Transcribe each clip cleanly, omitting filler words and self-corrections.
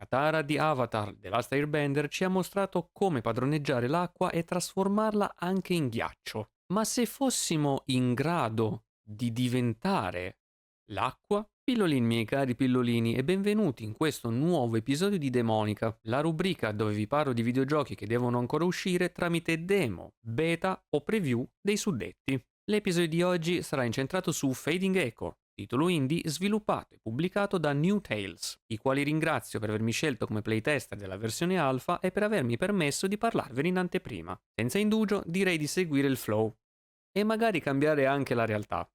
Katara di Avatar The Last Airbender ci ha mostrato come padroneggiare l'acqua e trasformarla anche in ghiaccio. Ma se fossimo in grado di diventare l'acqua? Pillolini, miei cari pillolini, e benvenuti in questo nuovo episodio di Demonica, la rubrica dove vi parlo di videogiochi che devono ancora uscire tramite demo, beta o preview dei suddetti. L'episodio di oggi sarà incentrato su Fading Echo, titolo indie sviluppato e pubblicato da New Tales, i quali ringrazio per avermi scelto come playtester della versione alfa e per avermi permesso di parlarvene in anteprima. Senza indugio direi di seguire il flow e magari cambiare anche la realtà.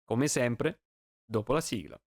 Come sempre, dopo la sigla.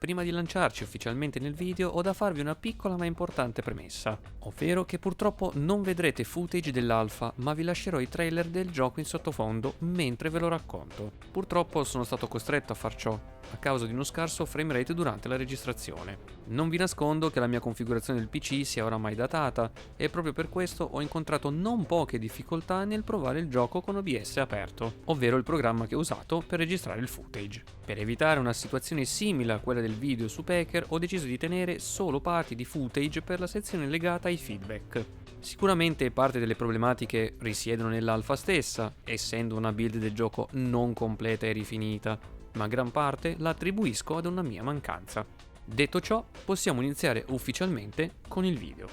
Prima di lanciarci ufficialmente nel video ho da farvi una piccola ma importante premessa, ovvero che purtroppo non vedrete footage dell'alfa, ma vi lascerò i trailer del gioco in sottofondo mentre ve lo racconto. Purtroppo sono stato costretto a far ciò a causa di uno scarso framerate durante la registrazione. Non vi nascondo che la mia configurazione del PC sia oramai datata e proprio per questo ho incontrato non poche difficoltà nel provare il gioco con OBS aperto, ovvero il programma che ho usato per registrare il footage. Per evitare una situazione simile a quella del video su Packer ho deciso di tenere solo parti di footage per la sezione legata ai feedback. Sicuramente parte delle problematiche risiedono nell'alfa stessa, essendo una build del gioco non completa e rifinita, ma gran parte la attribuisco ad una mia mancanza. Detto ciò, possiamo iniziare ufficialmente con il video.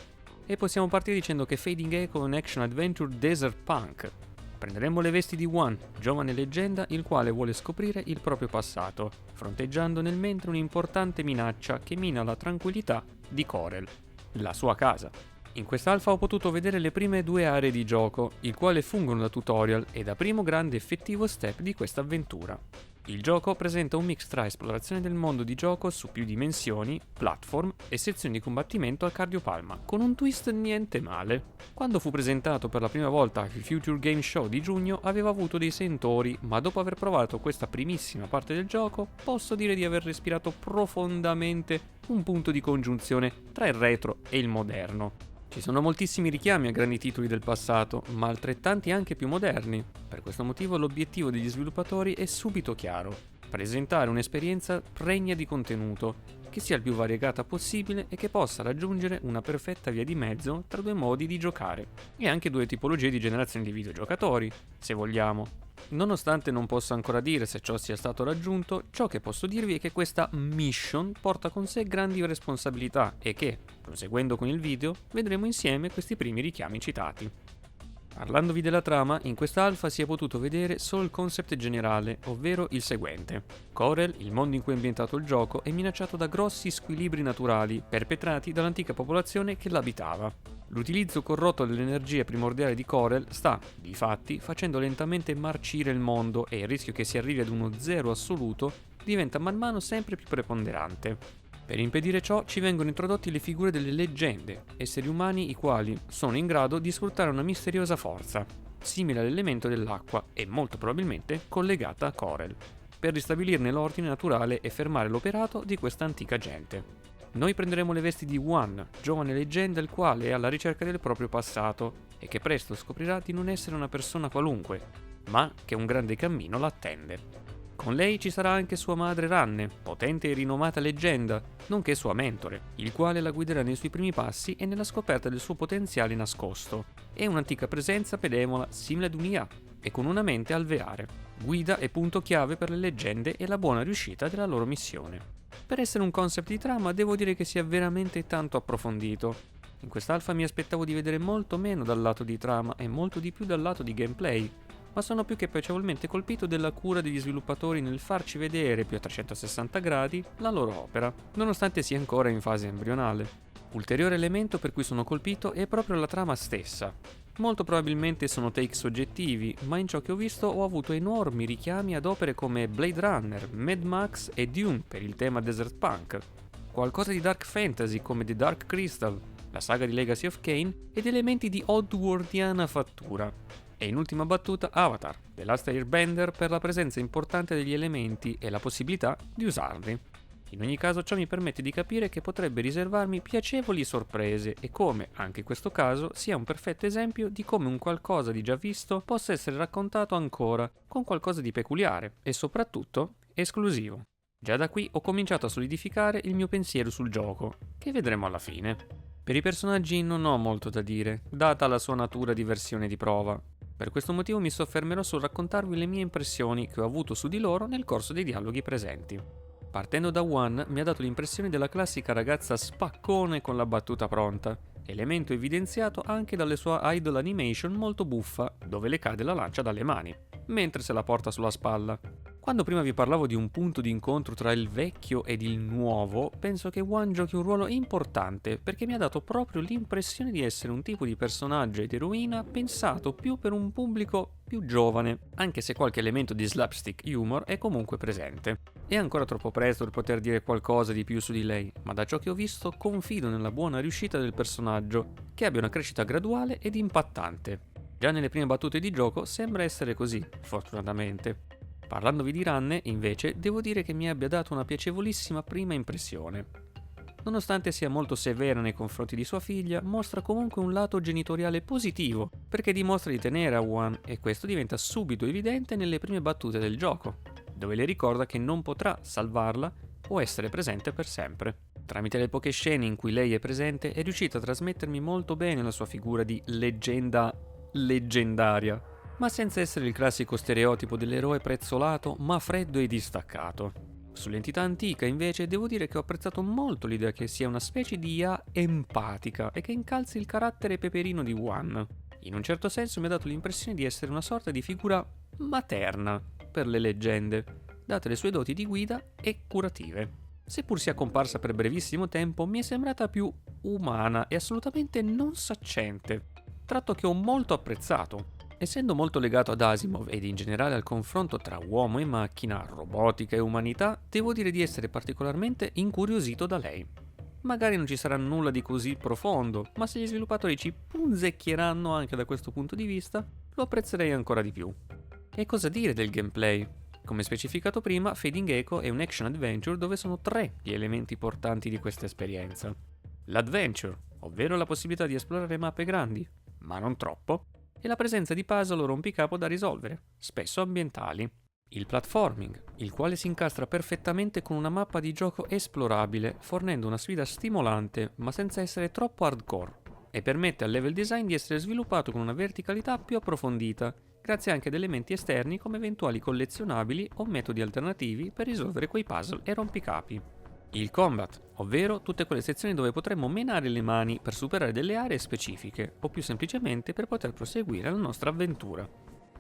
E possiamo partire dicendo che Fading Echo è un action adventure desert punk. Prenderemo le vesti di One, giovane leggenda il quale vuole scoprire il proprio passato, fronteggiando nel mentre un'importante minaccia che mina la tranquillità di Corel, la sua casa. In quest'alfa ho potuto vedere le prime due aree di gioco, il quale fungono da tutorial e da primo grande effettivo step di questa avventura. Il gioco presenta un mix tra esplorazione del mondo di gioco su più dimensioni, platform e sezioni di combattimento al cardiopalma, con un twist niente male. Quando fu presentato per la prima volta al Future Game Show di giugno aveva avuto dei sentori, ma dopo aver provato questa primissima parte del gioco posso dire di aver respirato profondamente un punto di congiunzione tra il retro e il moderno. Ci sono moltissimi richiami a grandi titoli del passato, ma altrettanti anche più moderni. Per questo motivo l'obiettivo degli sviluppatori è subito chiaro: presentare un'esperienza pregna di contenuto, che sia il più variegata possibile e che possa raggiungere una perfetta via di mezzo tra due modi di giocare, e anche due tipologie di generazione di videogiocatori, se vogliamo. Nonostante non possa ancora dire se ciò sia stato raggiunto, ciò che posso dirvi è che questa mission porta con sé grandi responsabilità e che, proseguendo con il video, vedremo insieme questi primi richiami citati. Parlandovi della trama, in questa alfa si è potuto vedere solo il concept generale, ovvero il seguente. Corel, il mondo in cui è ambientato il gioco, è minacciato da grossi squilibri naturali perpetrati dall'antica popolazione che l'abitava. L'utilizzo corrotto dell'energia primordiale di Corel sta, difatti, facendo lentamente marcire il mondo e il rischio che si arrivi ad uno zero assoluto diventa man mano sempre più preponderante. Per impedire ciò ci vengono introdotti le figure delle leggende, esseri umani i quali sono in grado di sfruttare una misteriosa forza, simile all'elemento dell'acqua e molto probabilmente collegata a Corel, per ristabilirne l'ordine naturale e fermare l'operato di questa antica gente. Noi prenderemo le vesti di One, giovane leggenda il quale è alla ricerca del proprio passato e che presto scoprirà di non essere una persona qualunque, ma che un grande cammino l'attende. Con lei ci sarà anche sua madre Ranne, potente e rinomata leggenda, nonché sua mentore, il quale la guiderà nei suoi primi passi e nella scoperta del suo potenziale nascosto. È un'antica presenza benevola simile ad un'IA e con una mente alveare, guida e punto chiave per le leggende e la buona riuscita della loro missione. Per essere un concept di trama devo dire che sia veramente tanto approfondito. In quest'alfa mi aspettavo di vedere molto meno dal lato di trama e molto di più dal lato di gameplay, ma sono più che piacevolmente colpito della cura degli sviluppatori nel farci vedere più a 360 gradi la loro opera, nonostante sia ancora in fase embrionale. Ulteriore elemento per cui sono colpito è proprio la trama stessa. Molto probabilmente sono take soggettivi, ma in ciò che ho visto ho avuto enormi richiami ad opere come Blade Runner, Mad Max e Dune per il tema Desert Punk, qualcosa di dark fantasy come The Dark Crystal, la saga di Legacy of Kain ed elementi di Oddworldiana fattura. E in ultima battuta Avatar, The Last Airbender, per la presenza importante degli elementi e la possibilità di usarli. In ogni caso ciò mi permette di capire che potrebbe riservarmi piacevoli sorprese e come, anche in questo caso, sia un perfetto esempio di come un qualcosa di già visto possa essere raccontato ancora con qualcosa di peculiare e soprattutto esclusivo. Già da qui ho cominciato a solidificare il mio pensiero sul gioco, che vedremo alla fine. Per i personaggi non ho molto da dire, data la sua natura di versione di prova. Per questo motivo mi soffermerò sul raccontarvi le mie impressioni che ho avuto su di loro nel corso dei dialoghi presenti. Partendo da One mi ha dato l'impressione della classica ragazza spaccone con la battuta pronta, elemento evidenziato anche dalle sue idol animation molto buffa, dove le cade la lancia dalle mani, mentre se la porta sulla spalla. Quando prima vi parlavo di un punto di incontro tra il vecchio ed il nuovo, penso che One giochi un ruolo importante perché mi ha dato proprio l'impressione di essere un tipo di personaggio ed eroina pensato più per un pubblico più giovane, anche se qualche elemento di slapstick humor è comunque presente. È ancora troppo presto per poter dire qualcosa di più su di lei, ma da ciò che ho visto confido nella buona riuscita del personaggio, che abbia una crescita graduale ed impattante. Già nelle prime battute di gioco sembra essere così, fortunatamente. Parlandovi di Ranne, invece, devo dire che mi abbia dato una piacevolissima prima impressione. Nonostante sia molto severa nei confronti di sua figlia, mostra comunque un lato genitoriale positivo, perché dimostra di tenere a One e questo diventa subito evidente nelle prime battute del gioco, dove le ricorda che non potrà salvarla o essere presente per sempre. Tramite le poche scene in cui lei è presente è riuscita a trasmettermi molto bene la sua figura di leggenda leggendaria, ma senza essere il classico stereotipo dell'eroe prezzolato, ma freddo e distaccato. Sull'entità antica, invece, devo dire che ho apprezzato molto l'idea che sia una specie di IA empatica e che incalzi il carattere peperino di One. In un certo senso mi ha dato l'impressione di essere una sorta di figura materna per le leggende, date le sue doti di guida e curative. Seppur sia comparsa per brevissimo tempo, mi è sembrata più umana e assolutamente non saccente, tratto che ho molto apprezzato. Essendo molto legato ad Asimov ed in generale al confronto tra uomo e macchina, robotica e umanità, devo dire di essere particolarmente incuriosito da lei. Magari non ci sarà nulla di così profondo, ma se gli sviluppatori ci punzecchieranno anche da questo punto di vista, lo apprezzerei ancora di più. E cosa dire del gameplay? Come specificato prima, Fading Echo è un action adventure dove sono 3 gli elementi portanti di questa esperienza. L'adventure, ovvero la possibilità di esplorare mappe grandi, ma non troppo, e la presenza di puzzle o rompicapo da risolvere, spesso ambientali. Il platforming, il quale si incastra perfettamente con una mappa di gioco esplorabile, fornendo una sfida stimolante ma senza essere troppo hardcore, e permette al level design di essere sviluppato con una verticalità più approfondita, grazie anche ad elementi esterni come eventuali collezionabili o metodi alternativi per risolvere quei puzzle e rompicapi. Il combat, ovvero tutte quelle sezioni dove potremmo menare le mani per superare delle aree specifiche, o più semplicemente per poter proseguire la nostra avventura.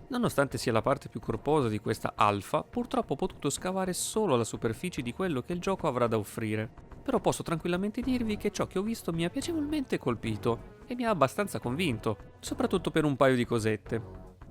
Nonostante sia la parte più corposa di questa alfa, purtroppo ho potuto scavare solo la superficie di quello che il gioco avrà da offrire, però posso tranquillamente dirvi che ciò che ho visto mi ha piacevolmente colpito e mi ha abbastanza convinto, soprattutto per un paio di cosette.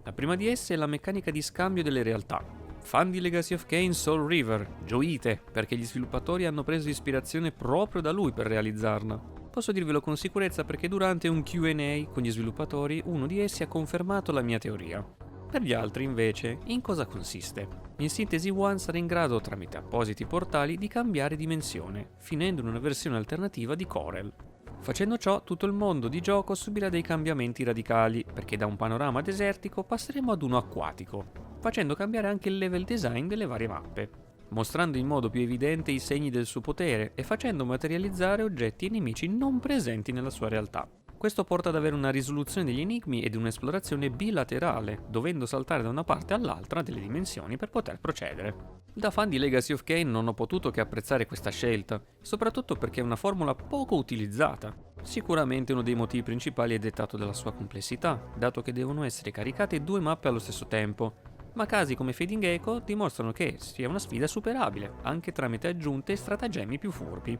La prima di esse è la meccanica di scambio delle realtà. Fan di Legacy of Kain Soul River, gioite, perché gli sviluppatori hanno preso ispirazione proprio da lui per realizzarla. Posso dirvelo con sicurezza perché durante un Q&A con gli sviluppatori uno di essi ha confermato la mia teoria. Per gli altri, invece, in cosa consiste? In sintesi, One sarà in grado, tramite appositi portali, di cambiare dimensione, finendo in una versione alternativa di Corel. Facendo ciò, tutto il mondo di gioco subirà dei cambiamenti radicali, perché da un panorama desertico passeremo ad uno acquatico, facendo cambiare anche il level design delle varie mappe, mostrando in modo più evidente i segni del suo potere e facendo materializzare oggetti e nemici non presenti nella sua realtà. Questo porta ad avere una risoluzione degli enigmi ed un'esplorazione bilaterale, dovendo saltare da una parte all'altra delle dimensioni per poter procedere. Da fan di Legacy of Kain non ho potuto che apprezzare questa scelta, soprattutto perché è una formula poco utilizzata. Sicuramente uno dei motivi principali è dettato dalla sua complessità, dato che devono essere caricate 2 mappe allo stesso tempo, ma casi come Fading Echo dimostrano che sia una sfida superabile, anche tramite aggiunte e stratagemmi più furbi.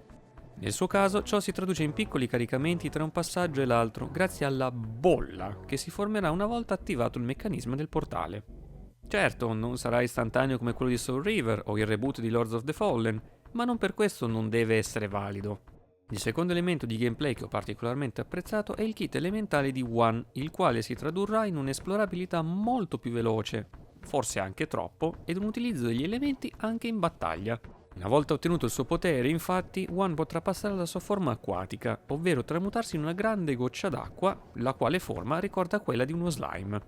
Nel suo caso ciò si traduce in piccoli caricamenti tra un passaggio e l'altro, grazie alla bolla che si formerà una volta attivato il meccanismo del portale. Certo, non sarà istantaneo come quello di Soul River o il reboot di Lords of the Fallen, ma non per questo non deve essere valido. Il secondo elemento di gameplay che ho particolarmente apprezzato è il kit elementale di One, il quale si tradurrà in un'esplorabilità molto più veloce, forse anche troppo, ed un utilizzo degli elementi anche in battaglia. Una volta ottenuto il suo potere, infatti, One potrà passare alla sua forma acquatica, ovvero tramutarsi in una grande goccia d'acqua, la quale forma ricorda quella di uno slime.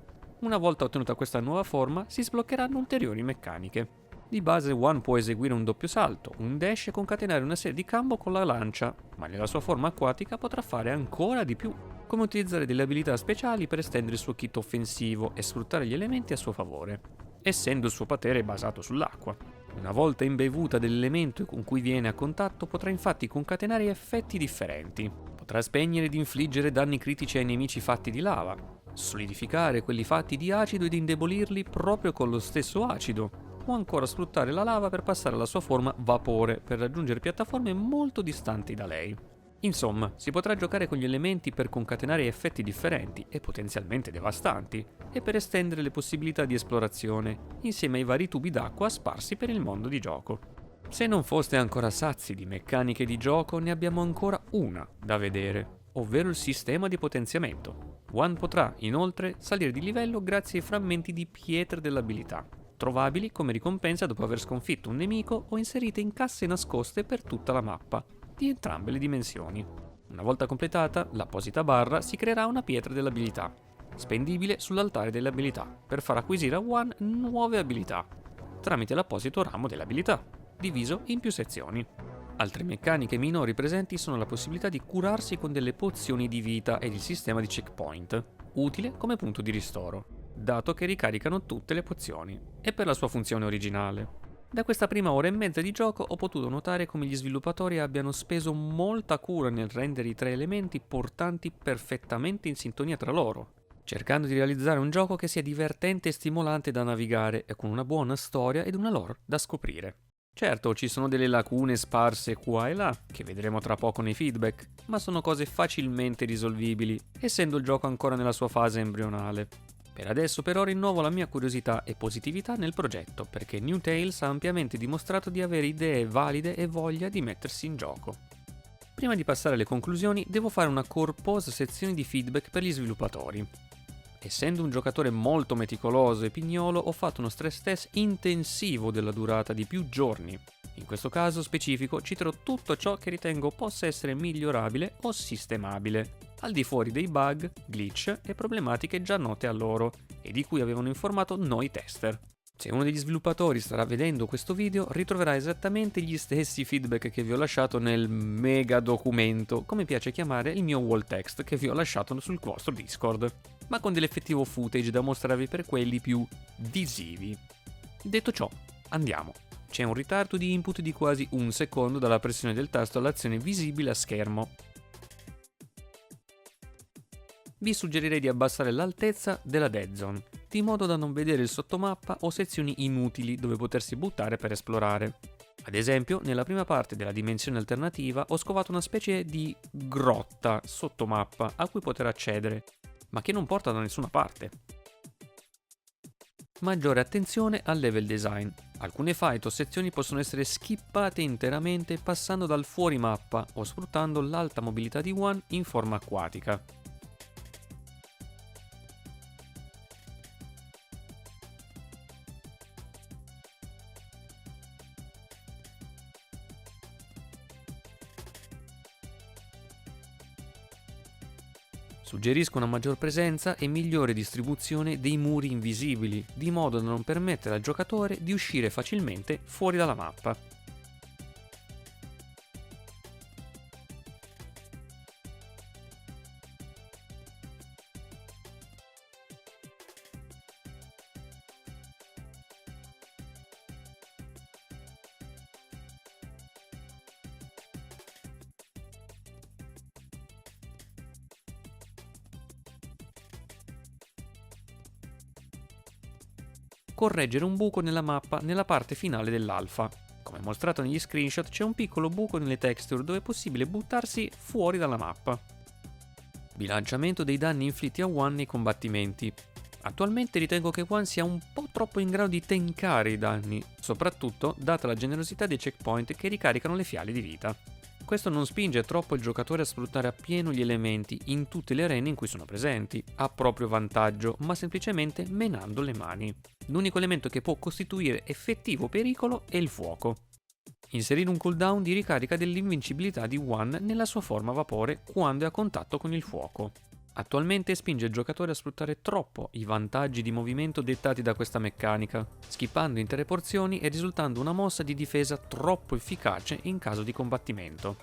Una volta ottenuta questa nuova forma, si sbloccheranno ulteriori meccaniche. Di base One può eseguire un doppio salto, un dash e concatenare una serie di combo con la lancia, ma nella sua forma acquatica potrà fare ancora di più, come utilizzare delle abilità speciali per estendere il suo kit offensivo e sfruttare gli elementi a suo favore, essendo il suo potere basato sull'acqua. Una volta imbevuta dell'elemento con cui viene a contatto potrà infatti concatenare effetti differenti. Potrà spegnere ed infliggere danni critici ai nemici fatti di lava, solidificare quelli fatti di acido ed indebolirli proprio con lo stesso acido, o ancora sfruttare la lava per passare alla sua forma vapore per raggiungere piattaforme molto distanti da lei. Insomma, si potrà giocare con gli elementi per concatenare effetti differenti e potenzialmente devastanti, e per estendere le possibilità di esplorazione, insieme ai vari tubi d'acqua sparsi per il mondo di gioco. Se non foste ancora sazi di meccaniche di gioco, ne abbiamo ancora una da vedere, ovvero il sistema di potenziamento. One potrà, inoltre, salire di livello grazie ai frammenti di pietre dell'abilità, trovabili come ricompensa dopo aver sconfitto un nemico o inserite in casse nascoste per tutta la mappa, di entrambe le dimensioni. Una volta completata, l'apposita barra si creerà una pietra dell'abilità, spendibile sull'altare delle abilità, per far acquisire a One nuove abilità, tramite l'apposito ramo dell'abilità, diviso in più sezioni. Altre meccaniche minori presenti sono la possibilità di curarsi con delle pozioni di vita ed il sistema di checkpoint, utile come punto di ristoro, dato che ricaricano tutte le pozioni, e per la sua funzione originale. Da questa prima ora e mezza di gioco ho potuto notare come gli sviluppatori abbiano speso molta cura nel rendere i tre elementi portanti perfettamente in sintonia tra loro, cercando di realizzare un gioco che sia divertente e stimolante da navigare e con una buona storia ed una lore da scoprire. Certo, ci sono delle lacune sparse qua e là, che vedremo tra poco nei feedback, ma sono cose facilmente risolvibili, essendo il gioco ancora nella sua fase embrionale. Per adesso però rinnovo la mia curiosità e positività nel progetto, perché New Tales ha ampiamente dimostrato di avere idee valide e voglia di mettersi in gioco. Prima di passare alle conclusioni, devo fare una corposa sezione di feedback per gli sviluppatori. Essendo un giocatore molto meticoloso e pignolo, ho fatto uno stress test intensivo della durata di più giorni. In questo caso specifico citerò tutto ciò che ritengo possa essere migliorabile o sistemabile, al di fuori dei bug, glitch e problematiche già note a loro e di cui avevano informato noi tester. Se uno degli sviluppatori starà vedendo questo video, ritroverà esattamente gli stessi feedback che vi ho lasciato nel mega documento, come piace chiamare il mio wall text che vi ho lasciato sul vostro Discord, ma con dell'effettivo footage da mostrarvi per quelli più visivi. Detto ciò, andiamo. C'è un ritardo di input di quasi un secondo dalla pressione del tasto all'azione visibile a schermo. Vi suggerirei di abbassare l'altezza della dead zone, di modo da non vedere il sottomappa o sezioni inutili dove potersi buttare per esplorare. Ad esempio, nella prima parte della dimensione alternativa ho scovato una specie di grotta sottomappa a cui poter accedere, ma che non porta da nessuna parte. Maggiore attenzione al level design. Alcune fight o sezioni possono essere skippate interamente passando dal fuorimappa o sfruttando l'alta mobilità di One in forma acquatica. Suggerisco una maggior presenza e migliore distribuzione dei muri invisibili, di modo da non permettere al giocatore di uscire facilmente fuori dalla mappa. Correggere un buco nella mappa nella parte finale dell'alfa. Come mostrato negli screenshot, c'è un piccolo buco nelle texture dove è possibile buttarsi fuori dalla mappa. Bilanciamento dei danni inflitti a One nei combattimenti. Attualmente ritengo che One sia un po' troppo in grado di tankare i danni, soprattutto data la generosità dei checkpoint che ricaricano le fiale di vita. Questo non spinge troppo il giocatore a sfruttare appieno gli elementi in tutte le arene in cui sono presenti, a proprio vantaggio, ma semplicemente menando le mani. L'unico elemento che può costituire effettivo pericolo è il fuoco. Inserire un cooldown di ricarica dell'invincibilità di One nella sua forma vapore quando è a contatto con il fuoco. Attualmente spinge il giocatore a sfruttare troppo i vantaggi di movimento dettati da questa meccanica, skippando intere porzioni e risultando una mossa di difesa troppo efficace in caso di combattimento.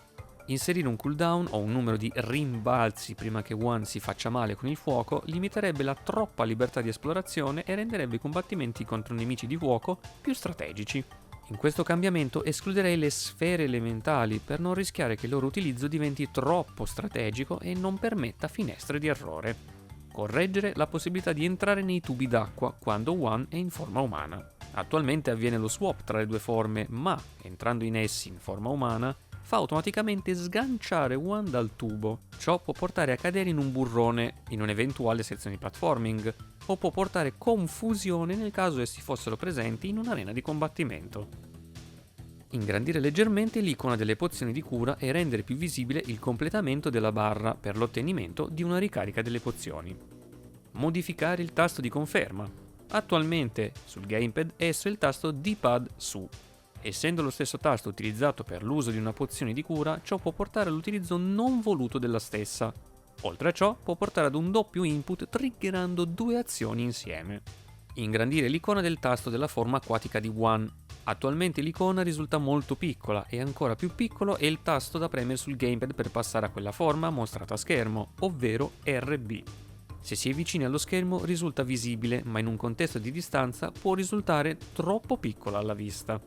Inserire un cooldown o un numero di rimbalzi prima che One si faccia male con il fuoco limiterebbe la troppa libertà di esplorazione e renderebbe i combattimenti contro nemici di fuoco più strategici. In questo cambiamento escluderei le sfere elementali per non rischiare che il loro utilizzo diventi troppo strategico e non permetta finestre di errore. Correggere la possibilità di entrare nei tubi d'acqua quando One è in forma umana. Attualmente avviene lo swap tra le due forme, ma entrando in essi in forma umana fa automaticamente sganciare One dal tubo. Ciò può portare a cadere in un burrone in un'eventuale sezione di platforming, o può portare confusione nel caso essi fossero presenti in un'arena di combattimento. Ingrandire leggermente l'icona delle pozioni di cura e rendere più visibile il completamento della barra per l'ottenimento di una ricarica delle pozioni. Modificare il tasto di conferma. Attualmente sul gamepad esso è il tasto D-pad su. Essendo lo stesso tasto utilizzato per l'uso di una pozione di cura, ciò può portare all'utilizzo non voluto della stessa. Oltre a ciò, può portare ad un doppio input triggerando due azioni insieme. Ingrandire l'icona del tasto della forma acquatica di One. Attualmente l'icona risulta molto piccola e ancora più piccolo è il tasto da premere sul gamepad per passare a quella forma mostrata a schermo, ovvero RB. Se si è vicini allo schermo risulta visibile, ma in un contesto di distanza può risultare troppo piccola alla vista.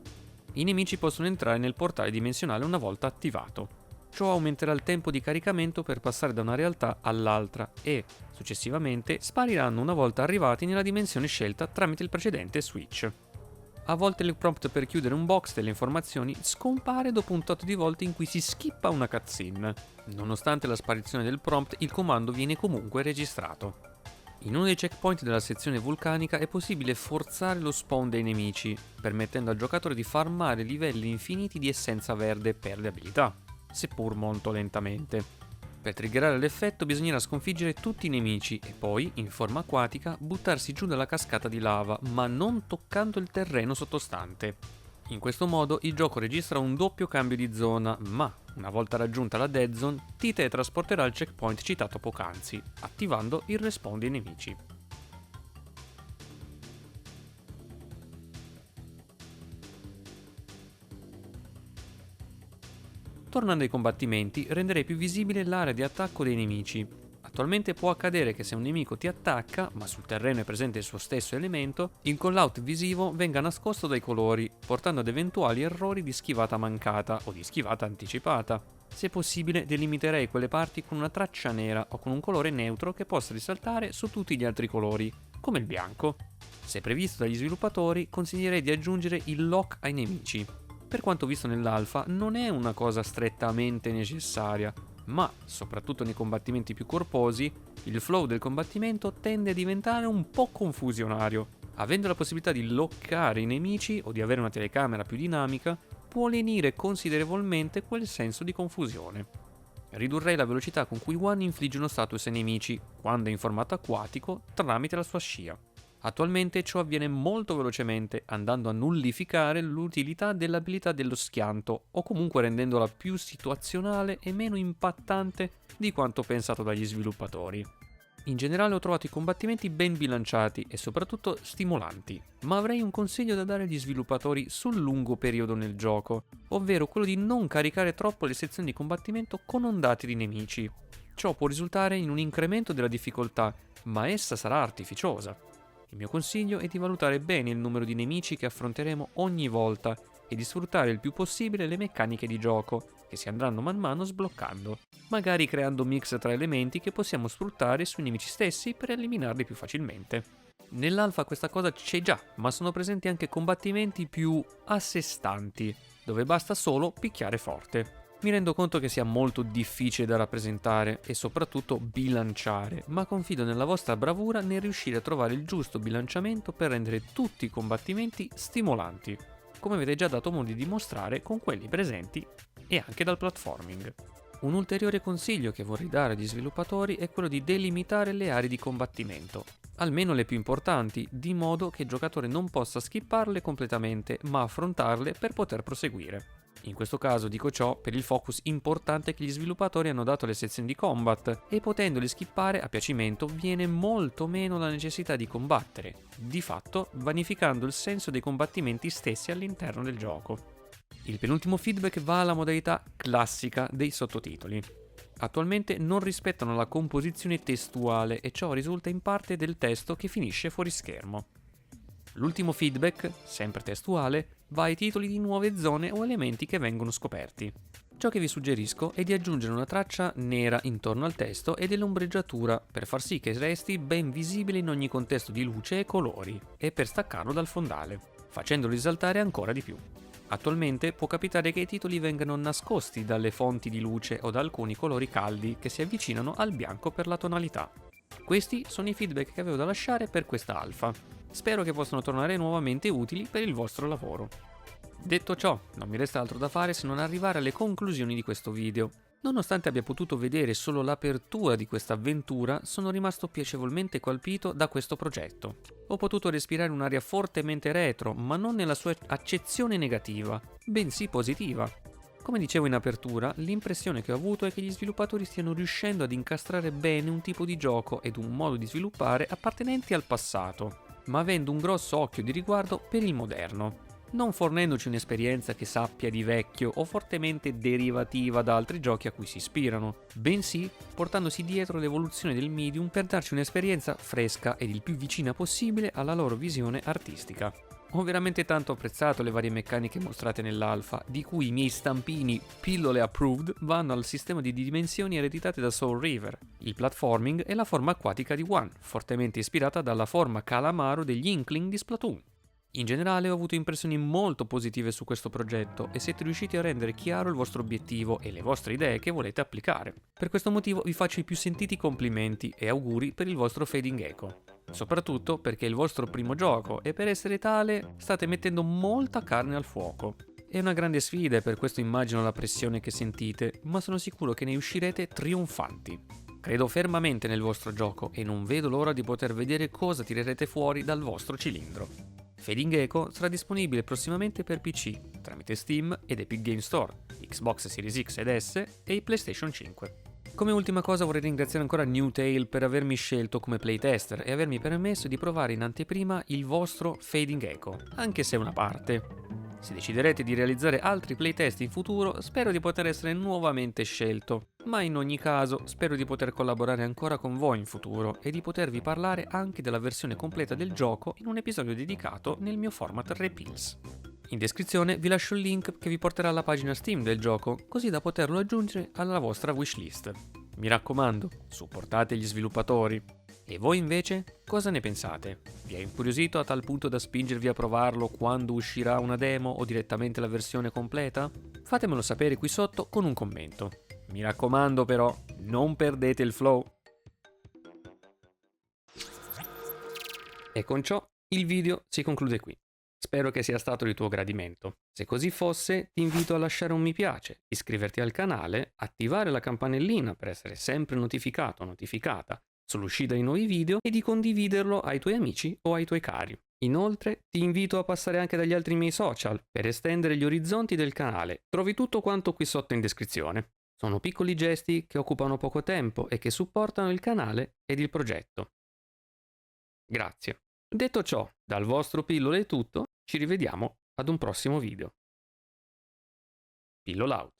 I nemici possono entrare nel portale dimensionale una volta attivato. Ciò aumenterà il tempo di caricamento per passare da una realtà all'altra e, successivamente, spariranno una volta arrivati nella dimensione scelta tramite il precedente switch. A volte il prompt per chiudere un box delle informazioni scompare dopo un tot di volte in cui si skippa una cutscene. Nonostante la sparizione del prompt, il comando viene comunque registrato. In uno dei checkpoint della sezione vulcanica è possibile forzare lo spawn dei nemici, permettendo al giocatore di farmare livelli infiniti di essenza verde per le abilità, seppur molto lentamente. Per triggerare l'effetto bisognerà sconfiggere tutti i nemici e poi, in forma acquatica, buttarsi giù dalla cascata di lava, ma non toccando il terreno sottostante. In questo modo il gioco registra un doppio cambio di zona, ma, una volta raggiunta la dead zone, ti teletrasporterà al checkpoint citato poc'anzi, attivando il respawn dei nemici. Tornando ai combattimenti, renderei più visibile l'area di attacco dei nemici. Attualmente può accadere che se un nemico ti attacca, ma sul terreno è presente il suo stesso elemento, il callout visivo venga nascosto dai colori, portando ad eventuali errori di schivata mancata o di schivata anticipata. Se possibile, delimiterei quelle parti con una traccia nera o con un colore neutro che possa risaltare su tutti gli altri colori, come il bianco. Se previsto dagli sviluppatori, consiglierei di aggiungere il lock ai nemici. Per quanto visto nell'alfa, non è una cosa strettamente necessaria, ma, soprattutto nei combattimenti più corposi, il flow del combattimento tende a diventare un po' confusionario. Avendo la possibilità di loccare i nemici o di avere una telecamera più dinamica, può lenire considerevolmente quel senso di confusione. Ridurrei la velocità con cui One infligge uno status ai nemici, quando è in formato acquatico, tramite la sua scia. Attualmente ciò avviene molto velocemente, andando a nullificare l'utilità dell'abilità dello schianto, o comunque rendendola più situazionale e meno impattante di quanto pensato dagli sviluppatori. In generale ho trovato i combattimenti ben bilanciati e soprattutto stimolanti, ma avrei un consiglio da dare agli sviluppatori sul lungo periodo nel gioco, ovvero quello di non caricare troppo le sezioni di combattimento con ondate di nemici. Ciò può risultare in un incremento della difficoltà, ma essa sarà artificiosa. Il mio consiglio è di valutare bene il numero di nemici che affronteremo ogni volta e di sfruttare il più possibile le meccaniche di gioco, che si andranno man mano sbloccando, magari creando mix tra elementi che possiamo sfruttare sui nemici stessi per eliminarli più facilmente. Nell'alfa questa cosa c'è già, ma sono presenti anche combattimenti più a sé stanti, dove basta solo picchiare forte. Mi rendo conto che sia molto difficile da rappresentare e soprattutto bilanciare, ma confido nella vostra bravura nel riuscire a trovare il giusto bilanciamento per rendere tutti i combattimenti stimolanti, come avete già dato modo di dimostrare con quelli presenti e anche dal platforming. Un ulteriore consiglio che vorrei dare agli sviluppatori è quello di delimitare le aree di combattimento, almeno le più importanti, di modo che il giocatore non possa skipparle completamente, ma affrontarle per poter proseguire. In questo caso dico ciò per il focus importante che gli sviluppatori hanno dato alle sezioni di combat, e potendoli skippare a piacimento viene molto meno la necessità di combattere, di fatto vanificando il senso dei combattimenti stessi all'interno del gioco. Il penultimo feedback va alla modalità classica dei sottotitoli. Attualmente non rispettano la composizione testuale e ciò risulta in parte del testo che finisce fuori schermo. L'ultimo feedback, sempre testuale, va ai titoli di nuove zone o elementi che vengono scoperti. Ciò che vi suggerisco è di aggiungere una traccia nera intorno al testo e dell'ombreggiatura per far sì che resti ben visibile in ogni contesto di luce e colori e per staccarlo dal fondale, facendolo risaltare ancora di più. Attualmente può capitare che i titoli vengano nascosti dalle fonti di luce o da alcuni colori caldi che si avvicinano al bianco per la tonalità. Questi sono i feedback che avevo da lasciare per questa alfa. Spero che possano tornare nuovamente utili per il vostro lavoro. Detto ciò, non mi resta altro da fare se non arrivare alle conclusioni di questo video. Nonostante abbia potuto vedere solo l'apertura di questa avventura, sono rimasto piacevolmente colpito da questo progetto. Ho potuto respirare un'aria fortemente retro, ma non nella sua accezione negativa, bensì positiva. Come dicevo in apertura, l'impressione che ho avuto è che gli sviluppatori stiano riuscendo ad incastrare bene un tipo di gioco ed un modo di sviluppare appartenenti al passato, ma avendo un grosso occhio di riguardo per il moderno, non fornendoci un'esperienza che sappia di vecchio o fortemente derivativa da altri giochi a cui si ispirano, bensì portandosi dietro l'evoluzione del medium per darci un'esperienza fresca ed il più vicina possibile alla loro visione artistica. Ho veramente tanto apprezzato le varie meccaniche mostrate nell'alfa, di cui i miei stampini pillole approved vanno al sistema di dimensioni ereditate da Soul River, il platforming e la forma acquatica di One, fortemente ispirata dalla forma calamaro degli Inkling di Splatoon. In generale ho avuto impressioni molto positive su questo progetto e siete riusciti a rendere chiaro il vostro obiettivo e le vostre idee che volete applicare. Per questo motivo vi faccio i più sentiti complimenti e auguri per il vostro Fading Echo. Soprattutto perché è il vostro primo gioco e per essere tale state mettendo molta carne al fuoco. È una grande sfida e per questo immagino la pressione che sentite, ma sono sicuro che ne uscirete trionfanti. Credo fermamente nel vostro gioco e non vedo l'ora di poter vedere cosa tirerete fuori dal vostro cilindro. Fading Echo sarà disponibile prossimamente per PC, tramite Steam ed Epic Games Store, Xbox Series X ed S e i PlayStation 5. Come ultima cosa vorrei ringraziare ancora Newtail per avermi scelto come playtester e avermi permesso di provare in anteprima il vostro Fading Echo, anche se una parte. Se deciderete di realizzare altri playtest in futuro, spero di poter essere nuovamente scelto, ma in ogni caso spero di poter collaborare ancora con voi in futuro e di potervi parlare anche della versione completa del gioco in un episodio dedicato nel mio format Repills. In descrizione vi lascio il link che vi porterà alla pagina Steam del gioco, così da poterlo aggiungere alla vostra wishlist. Mi raccomando, supportate gli sviluppatori. E voi invece cosa ne pensate? Vi è incuriosito a tal punto da spingervi a provarlo quando uscirà una demo o direttamente la versione completa? Fatemelo sapere qui sotto con un commento. Mi raccomando però, non perdete il flow. E con ciò il video si conclude qui. Spero che sia stato di tuo gradimento. Se così fosse, ti invito a lasciare un mi piace, iscriverti al canale, attivare la campanellina per essere sempre notificato o notificata sull'uscita di nuovi video e di condividerlo ai tuoi amici o ai tuoi cari. Inoltre, ti invito a passare anche dagli altri miei social per estendere gli orizzonti del canale. Trovi tutto quanto qui sotto in descrizione. Sono piccoli gesti che occupano poco tempo e che supportano il canale ed il progetto. Grazie. Detto ciò, dal vostro Pillole è tutto, ci rivediamo ad un prossimo video. Pillola out.